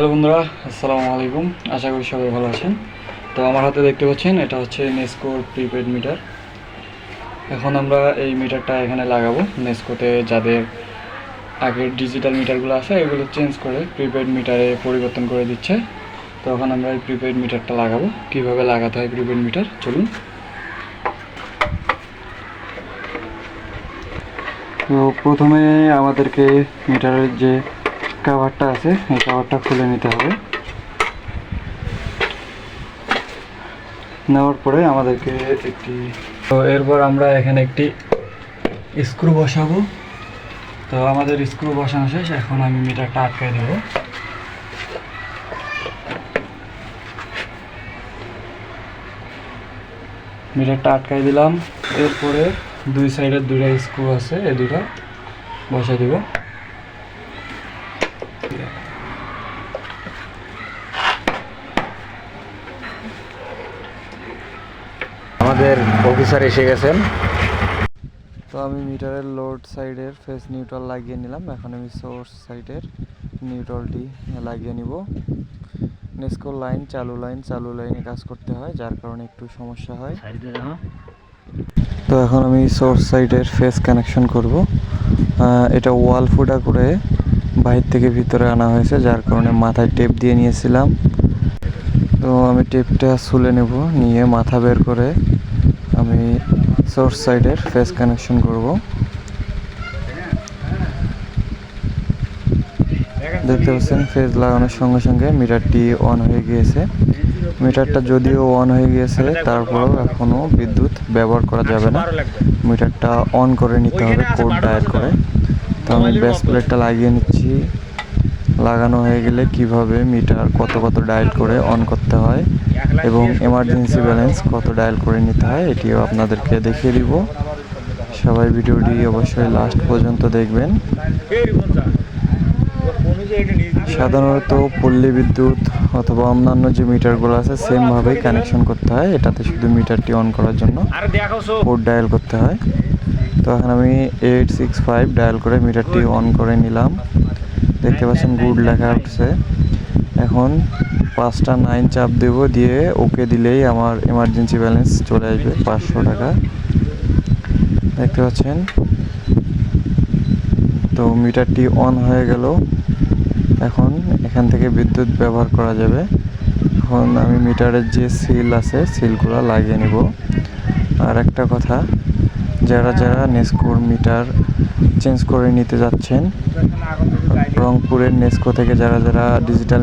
Hello বন্ধুরা, আসসালামু আলাইকুম। আশা করি সবাই ভালো আছেন। তো আমার হাতে দেখতে পাচ্ছেন এটা হচ্ছে নেস্কোর প্রিপেড মিটার। এখন আমরা এই মিটারটা এখানে লাগাবো। নেস্কোতে যাদের আগের ডিজিটাল মিটারগুলো আছে এগুলো চেঞ্জ করে প্রিপেড মিটারে পরিবর্তন করে দিচ্ছে। তো এখন আমরা এই প্রিপেড মিটারটা লাগাবো। কিভাবে লাগাতে হয় প্রিপেড মিটার চলুন। তো প্রথমে আমাদেরকে মিটারের যে কাভারটা আছে এই কাভারটা খুলে নিতে হবে। নেওয়ার পরে আমাদেরকে এরপর আমরা এখানে একটি স্ক্রু বসাবো। তো আমাদের স্ক্রু বসানো শেষ। এখন আমি মিটারটা আটকাই দেব। মিটারটা আটকাই দিলাম। এরপরে দুই সাইডের দুইটা স্ক্রু আছে, এই দুটো বসাই দেব। আমাদের অফিসার এসে গেছেন। তো আমি মিটারের লোড সাইডের ফেস নিউট্রাল লাগিয়ে নিলাম। এখন আমি সোর্স সাইডের নিউট্রালটি লাগিয়ে নিব। নেস্কো লাইন চালু লাইনে কাজ করতে হয়, যার কারণে একটু সমস্যা হয়। তো এখন আমি সোর্স সাইডের ফেস কানেকশন করব। এটা ওয়াল ফুটা করে বাইরে থেকে ভিতরে আনা হয়েছে, যার কারণে মাথায় টেপ দিয়ে নিয়েছিলাম। তো আমি টেপটা খুলে নেব, নিয়ে মাথা বের করে আমি সোর্স সাইডের ফেস কানেকশন করব। দেখতে পাচ্ছেন ফেজ লাগানোর সঙ্গে সঙ্গে মিটারটি অন হয়ে গিয়েছে। মিটারটা যদিও অন হয়ে গিয়েছে, তারপরেও এখনও বিদ্যুৎ ব্যবহার করা যাবে না। মিটারটা অন করে নিতে হবে কোড ডায়াল করে। তো আমি বেস প্লেটটা লাগিয়ে নিচ্ছি। লাগানো হয়ে গেলে কিভাবে মিটার কত ডায়াল করে অন করতে হয় এবং এমার্জেন্সি ব্যালেন্স কত ডায়াল করে নিতে হয় এটিও আপনাদেরকে দেখিয়ে দিব। সবাই ভিডিওটি অবশ্যই লাস্ট পর্যন্ত দেখবেন। সাধারণত পল্লী বিদ্যুৎ অথবা অন্যান্য যে মিটারগুলো আছে সেমভাবেই কানেকশন করতে হয়। এটাতে শুধু মিটারটি অন করার জন্য কোড ডায়াল করতে হয়। তো এখন আমি 865 ডায়াল করে মিটারটি অন করে নিলাম। দেখতে পাচ্ছেন গুড লেখা উঠছে। এখন 5টা 9 চাপ দেব, দিয়ে ওকে দিলেই আমার এমার্জেন্সি ব্যালেন্স চলে আসবে 500 টাকা। দেখতে পাচ্ছেন। তো মিটারটি অন হয়ে গেল। এখন এখান থেকে বিদ্যুৎ ব্যবহার করা যাবে। এখন আমি মিটারের যে সিল আছে সিলগুলো লাগিয়ে নিব। আর একটা কথা, যারা নেস্কোর মিটার চেঞ্জ করে নিতে যাচ্ছেন, রংপুরের নেস্কো থেকে যারা ডিজিটাল